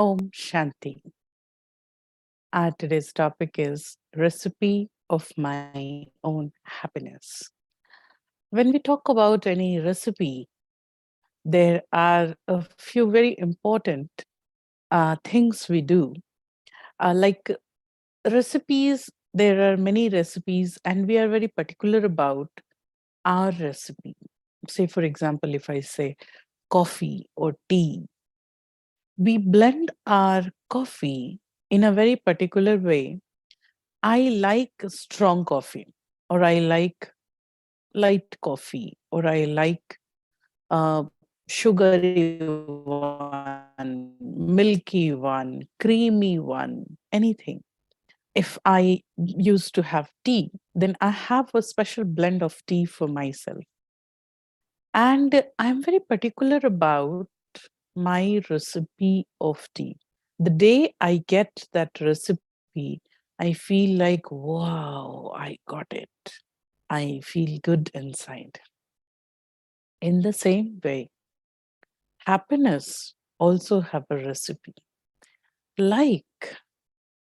Om Shanti. Our today's topic is recipe of my own happiness. When we talk about any recipe, there are a few very important things we do. Like recipes, there are many recipes, and we are very particular about our recipe. Say, for example, if I say coffee or tea, we blend our coffee in a very particular way. I like strong coffee, or I like light coffee, or I like sugary one, milky one, creamy one, anything. If I used to have tea, then I have a special blend of tea for myself. And I'm very particular about my recipe of tea. The day I get that recipe, I feel like, wow, I got it. I feel good inside. In the same way, happiness also have a recipe. Like,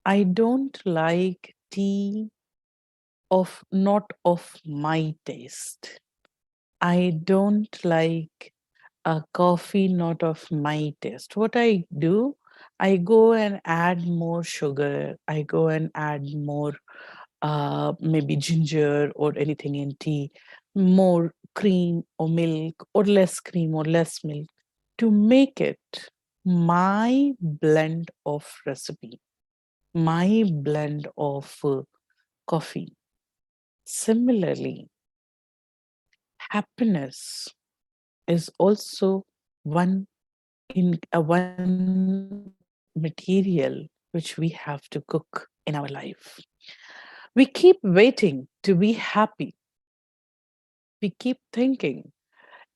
I don't like tea not of my taste. I don't like a coffee not of my taste. What I do, I go and add more sugar. I go and add more maybe ginger or anything in tea, more cream or milk or less cream or less milk to make it my blend of recipe, my blend of coffee. Similarly, happiness is also one material which we have to cook in our life. We keep waiting to be happy. We keep thinking,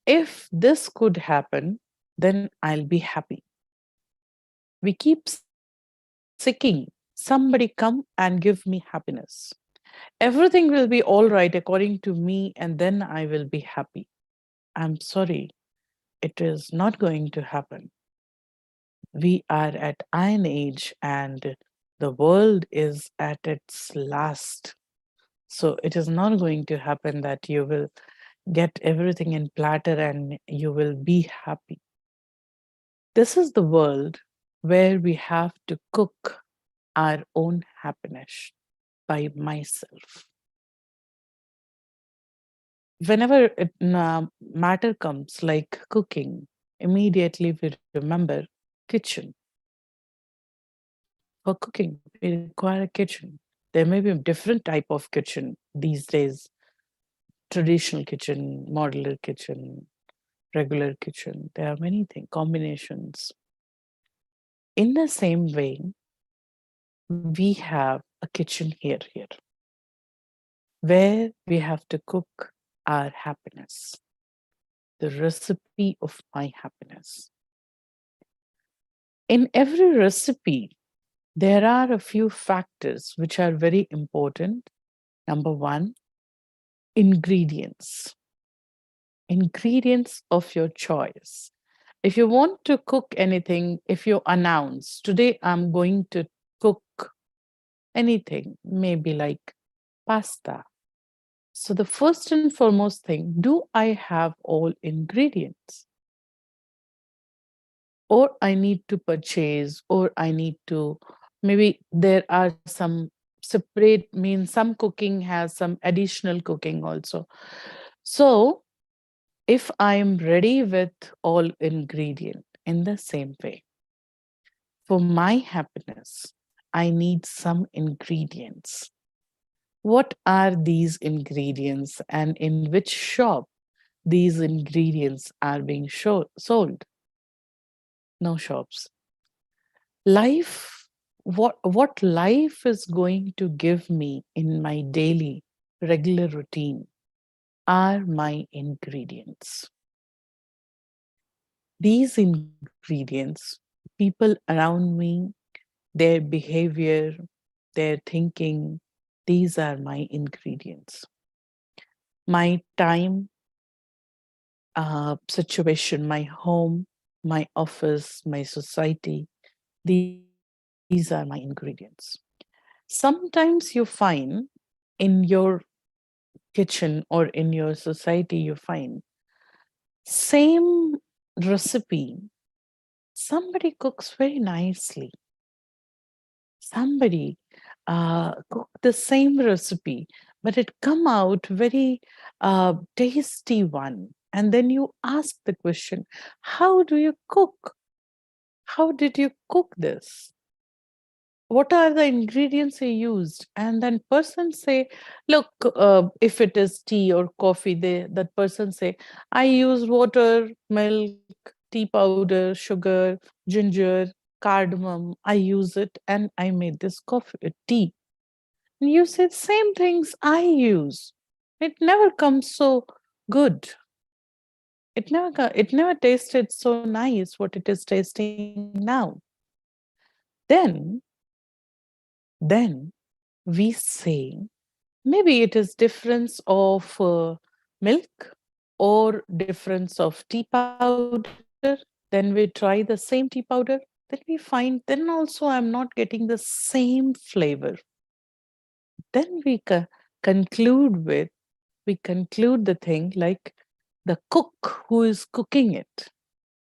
if this could happen, then I'll be happy. We keep seeking somebody come and give me happiness. Everything will be all right according to me, and then I will be happy. I'm sorry, it is not going to happen. We are at Iron Age and the world is at its last. So it is not going to happen that you will get everything in platter and you will be happy. This is the world where we have to cook our own happiness by myself. Whenever matter comes like cooking, immediately we remember kitchen. For cooking, we require a kitchen. There may be a different type of kitchen these days, traditional kitchen, modular kitchen, regular kitchen. There are many things, combinations. In the same way, we have a kitchen here, where we have to cook our happiness, the recipe of my happiness. In every recipe, there are a few factors which are very important. Number one, ingredients. Ingredients of your choice. If you want to cook anything, if you announce, today I'm going to cook anything, maybe like pasta. So the first and foremost thing, do I have all ingredients? Or I need to purchase, or I need to, maybe there are some separate, means some cooking has some additional cooking also. So if I'm ready with all ingredient in the same way, for my happiness, I need some ingredients. What are these ingredients and in which shop these ingredients are being sold? No shops. Life, what life is going to give me in my daily regular routine are my ingredients. These ingredients, people around me, their behavior, their thinking, these are my ingredients. My time, situation, my home, my office, my society, These are my ingredients. Sometimes you find in your kitchen or in your society, you find same recipe. Somebody cooks very nicely. Somebody cook the same recipe, but it come out very tasty one. And then you ask the question, how do you cook? How did you cook this? What are the ingredients you used? And then person say, look, if it is tea or coffee, that person say, I use water, milk, tea powder, sugar, ginger, cardamom. I use it and I made this coffee, tea. And you said same things I use. It never comes so good. It never tasted so nice what it is tasting now. Then then we say maybe it is difference of milk or difference of tea powder. Then we try the same tea powder. Then we find then also I'm not getting the same flavor. Then we conclude the thing like the cook who is cooking it.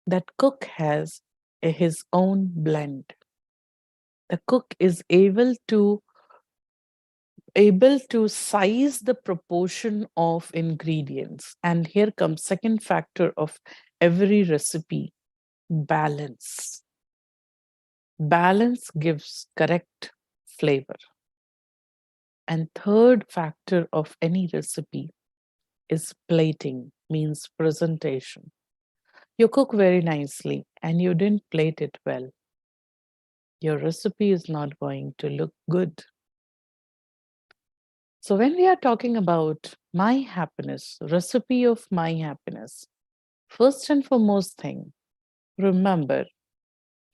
That cook has his own blend. The cook is able to size the proportion of ingredients. And here comes second factor of every recipe, balance. Balance gives correct flavor. And third factor of any recipe is plating, means presentation. You cook very nicely and you didn't plate it well. Your recipe is not going to look good. So when we are talking about my happiness, recipe of my happiness, first and foremost thing, remember,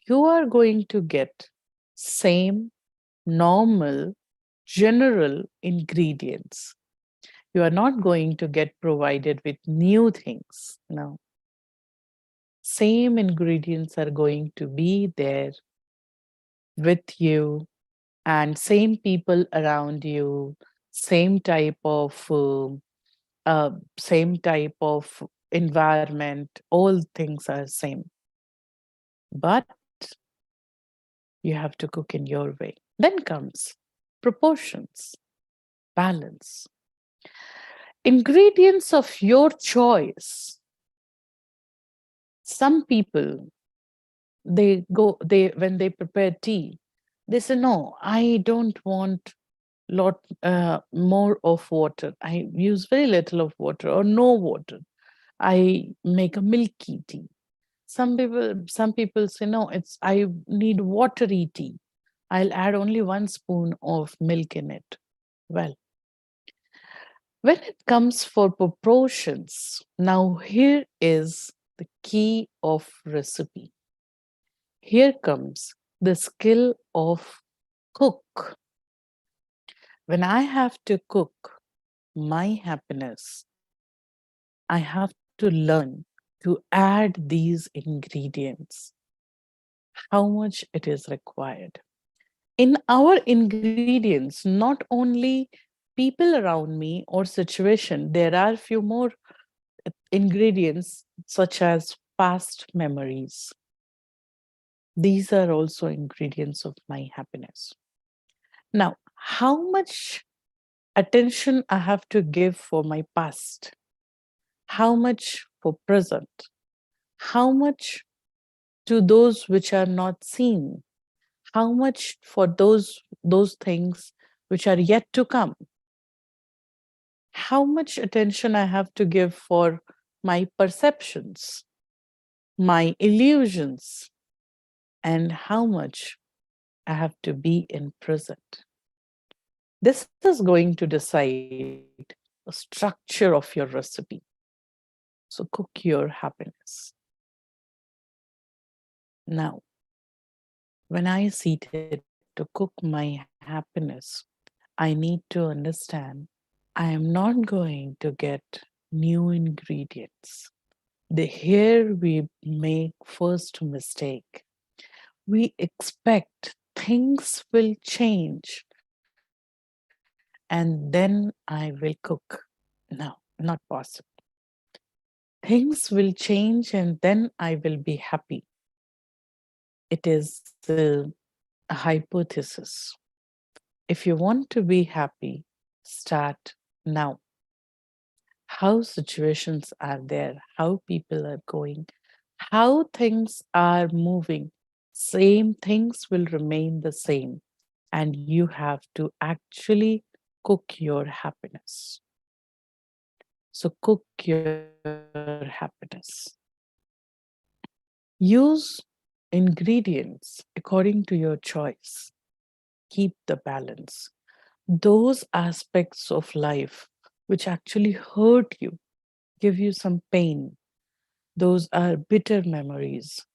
you are going to get same normal general ingredients. You are not going to get provided with new things. No. Same ingredients are going to be there with you and same people around you, same type of environment, all things are same. But you have to cook in your way. Then comes proportions, balance. Ingredients of your choice. Some people, they when they prepare tea, they say, no, I don't want lot more of water. I use very little of water or no water. I make a milky tea. Some people say, no, I need watery tea. I'll add only 1 spoon of milk in it. Well, when it comes for proportions, now here is the key of recipe. Here comes the skill of cook. When I have to cook my happiness, I have to learn to add these ingredients, how much it is required. In our ingredients, not only people around me or situation, there are few more ingredients such as past memories. These are also ingredients of my happiness. Now, how much attention I have to give for my past? How much for present? How much to those which are not seen? How much for those things which are yet to come? How much attention I have to give for my perceptions, my illusions, and how much I have to be in present. This is going to decide the structure of your recipe. So cook your happiness. Now, when I seated to cook my happiness, I need to understand I am not going to get new ingredients. Here we make first mistake. We expect things will change and then I will cook. No, not possible. Things will change and then I will be happy. It is a hypothesis. If you want to be happy, start now. How situations are there, how people are going, how things are moving. Same things will remain the same. And you have to actually cook your happiness. So cook your happiness. Use ingredients according to your choice. Keep the balance. Those aspects of life which actually hurt you, give you some pain, those are bitter memories.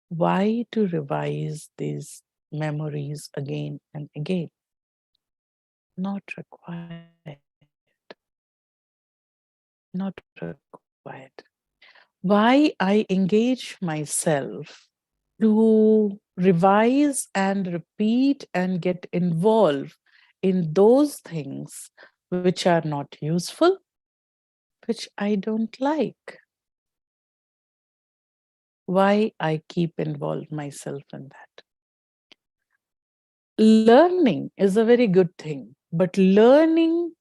Why to revise these memories again and again? Not required. Not required. Why I engage myself to revise and repeat and get involved in those things which are not useful, which I don't like. Why I keep involved myself in that. Learning is a very good thing, but learning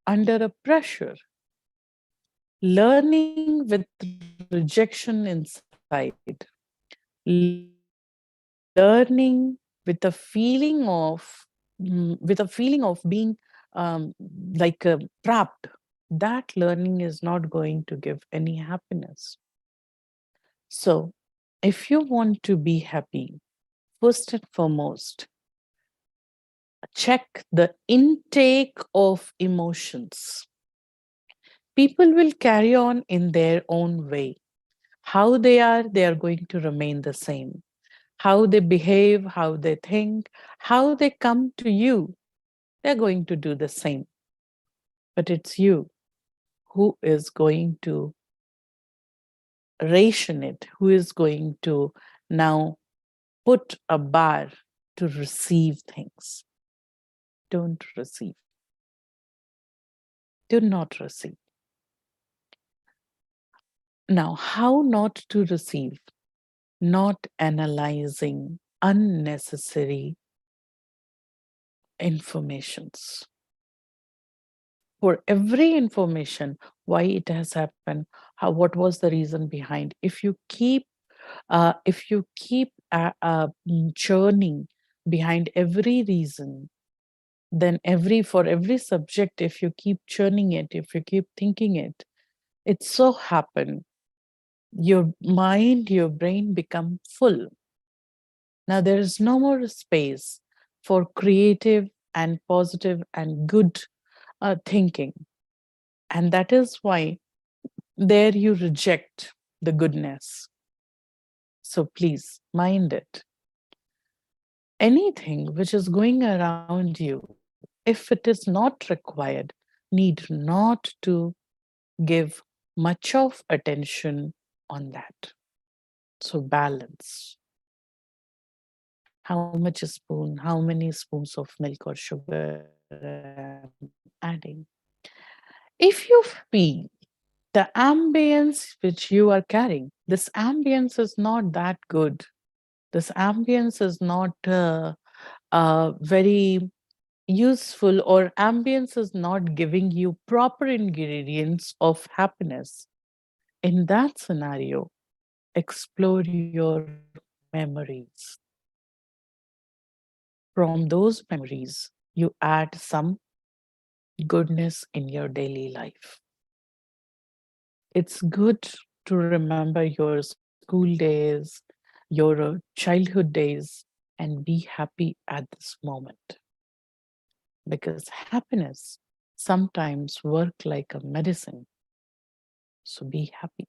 under a pressure, learning with rejection inside, learning with a feeling of being trapped, that learning is not going to give any happiness. So if you want to be happy, first and foremost, check the intake of emotions. People will carry on in their own way. How they are going to remain the same. How they behave, how they think, how they come to you, they're going to do the same. But it's you who is going to ration it, who is going to now put a bar to receive things. Don't receive. Do not receive. Now, how not to receive? Not analyzing unnecessary informations. For every information, why it has happened, what was the reason behind. If you keep churning behind every reason, then for every subject, if you keep churning it, if you keep thinking it, it so happen your mind, your brain become full. Now there is no more space for creative and positive and good thinking. And that is why there you reject the goodness. So please mind it. Anything which is going around you, if it is not required, need not to give much of attention on that. So balance. How much a spoon, how many spoons of milk or sugar I'm adding. If you feel the ambience which you are carrying, this ambience is not that good. This ambience is not very useful, or ambience is not giving you proper ingredients of happiness. In that scenario, explore your memories. From those memories, you add some goodness in your daily life. It's good to remember your school days, your childhood days, and be happy at this moment. Because happiness sometimes work like a medicine. So be happy.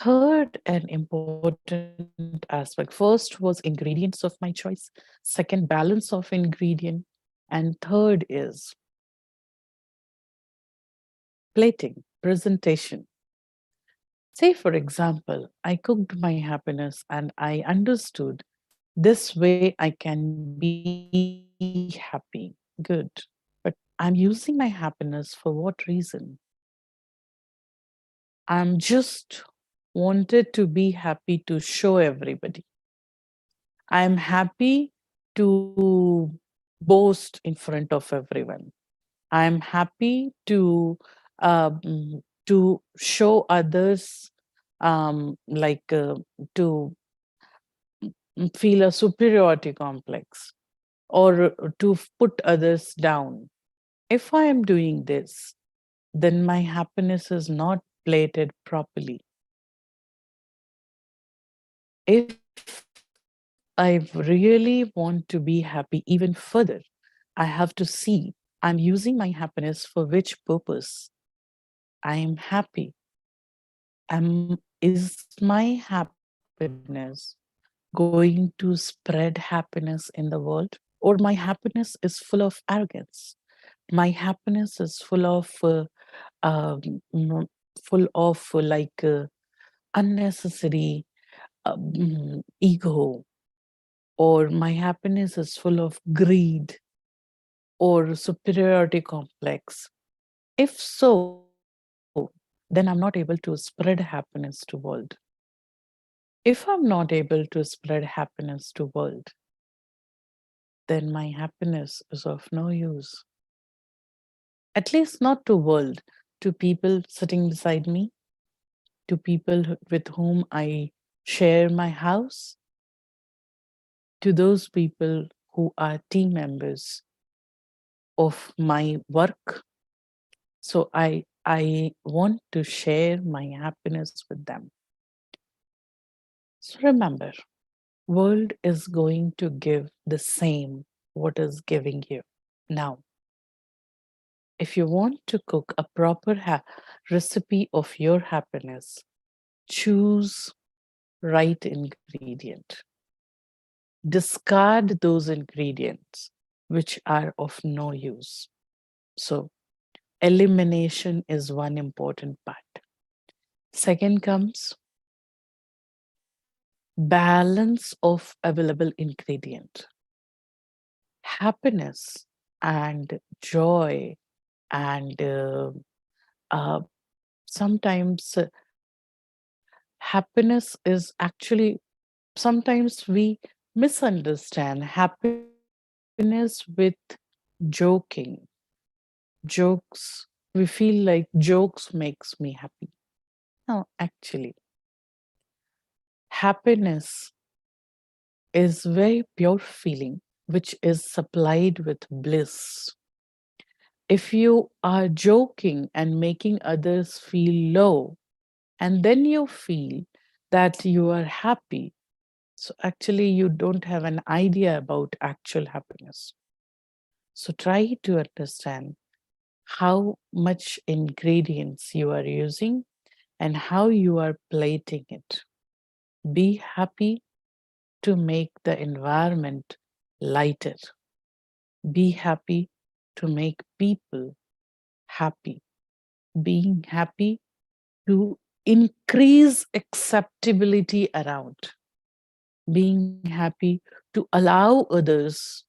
Third and important aspect. First was ingredients of my choice. Second, balance of ingredient. And third is plating, presentation. Say, for example, I cooked my happiness and I understood this way I can be happy. Good. But I'm using my happiness for what reason? I'm just wanted to be happy to show everybody. I'm happy to boast in front of everyone. I'm happy to show others, like to feel a superiority complex, or to put others down. If I am doing this, then my happiness is not plated properly. If I really want to be happy even further, I have to see I'm using my happiness for which purpose. I am happy. Is my happiness going to spread happiness in the world? Or my happiness is full of arrogance? My happiness is um, mm, full of unnecessary ego, or my happiness is full of greed or superiority complex. If so, then I'm not able to spread happiness to world. If I'm not able to spread happiness to world, then my happiness is of no use. At least not to world, to people sitting beside me, to people with whom I share my house, to those people who are team members of my work. So I want to share my happiness with them. So remember, world is going to give the same what is giving you. Now, if you want to cook a proper recipe of your happiness, choose right ingredient. Discard those ingredients which are of no use. So elimination is one important part. Second comes balance of available ingredient. Happiness and joy and uh, sometimes happiness is actually, sometimes we misunderstand happiness with joking. Jokes, we feel like jokes makes me happy. No, actually, happiness is very pure feeling which is supplied with bliss. If you are joking and making others feel low, and then you feel that you are happy, so actually you don't have an idea about actual happiness. So try to understand how much ingredients you are using and how you are plating it. Be happy to make the environment lighter. Be happy to make people happy. Being happy to increase acceptability around. Being happy to allow others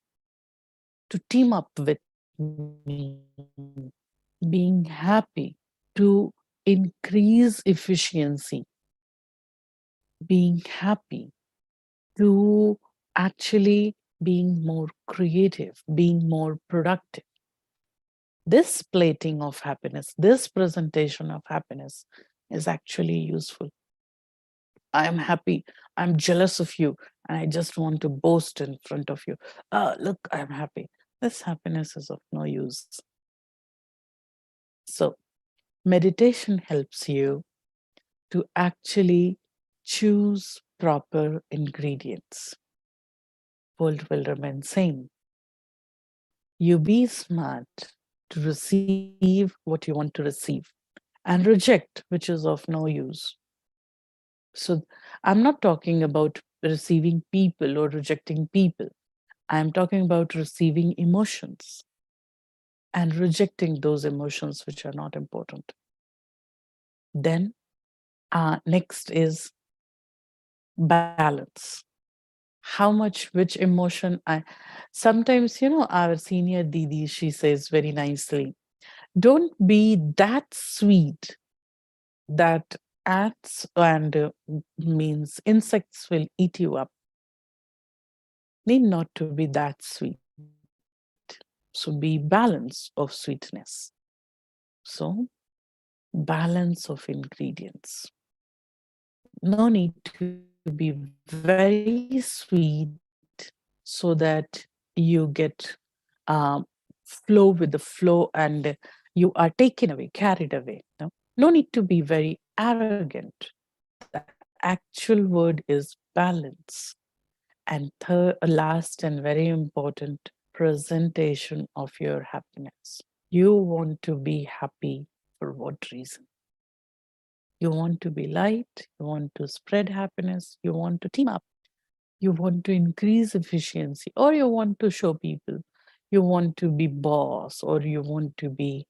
to team up with me. Being happy to increase efficiency. Being happy to actually being more creative, being more productive. This plating of happiness, this presentation of happiness is actually useful. I am happy. I'm jealous of you. And I just want to boast in front of you. Look, I'm happy. This happiness is of no use. So, meditation helps you to actually choose proper ingredients. World will remain same. You be smart to receive what you want to receive and reject which is of no use. So I'm not talking about receiving people or rejecting people. I'm talking about receiving emotions and rejecting those emotions which are not important. Then Next is balance. How much, which emotion I sometimes, our senior Didi, she says very nicely, don't be that sweet that ants and means insects will eat you up. Need not to be that sweet. So be balance of sweetness. So balance of ingredients. No need to be very sweet so that you get um, flow with the flow and you are taken away, carried away. No need to be very arrogant. The actual word is balance. And last and very important, presentation of your happiness. You want to be happy for what reason? You want to be light, you want to spread happiness, you want to team up, you want to increase efficiency, or you want to show people, you want to be boss, or you want to be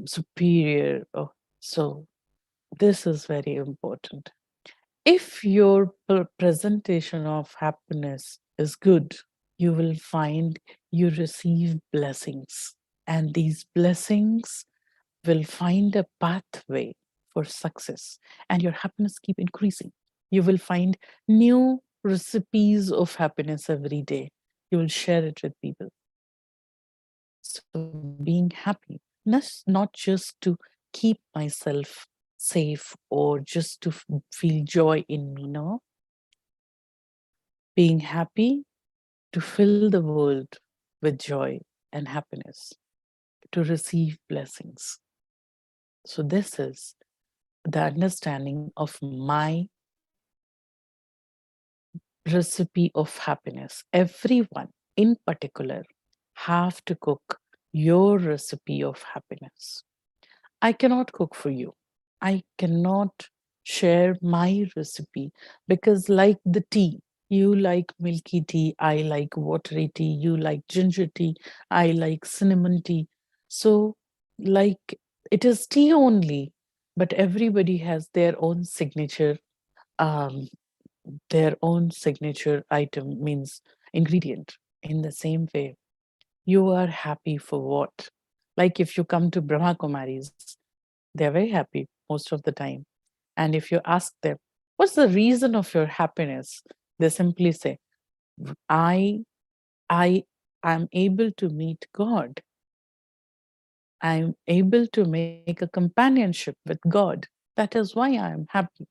superior. So this is very important. If your presentation of happiness is good, you will find you receive blessings, and these blessings will find a pathway for success, and your happiness keep increasing. You will find new recipes of happiness every day. You will share it with people. So being happy, not just to keep myself safe or just to feel joy in me, no. Being happy to fill the world with joy and happiness, to receive blessings. So this is the understanding of my recipe of happiness. Everyone in particular have to cook your recipe of happiness. I cannot cook for you. I cannot share my recipe because, like the tea, you like milky tea, I like watery tea, you like ginger tea, I like cinnamon tea. So, like, it is tea only, but everybody has um, their own signature item, means ingredient. In the same way, you are happy for what? Like if you come to Brahmakumaris, they're very happy most of the time. And if you ask them, what's the reason of your happiness? They simply say, I, I am able to meet God. I'm able to make a companionship with God. That is why I am happy.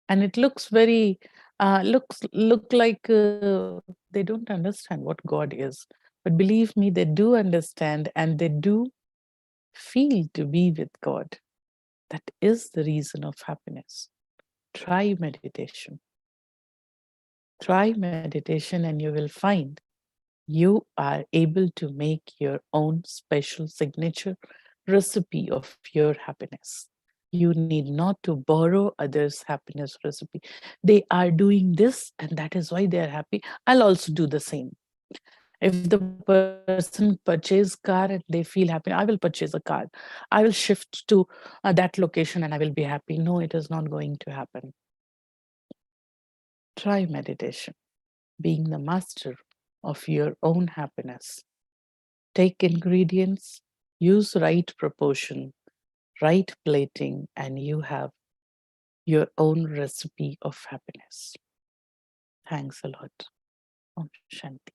And it looks very, look like they don't understand what God is. But believe me, they do understand and they do feel to be with God. That is the reason of happiness. Try meditation. Try meditation, and you will find you are able to make your own special signature recipe of your happiness. You need not to borrow others' happiness recipe. They are doing this, and that is why they are happy. I'll also do the same. If the person purchase car and they feel happy, I will purchase a car. I will shift to that location and I will be happy. No, it is not going to happen. Try meditation, being the master of your own happiness. Take ingredients, use right proportion, right plating, and you have your own recipe of happiness. Thanks a lot. Om Shanti.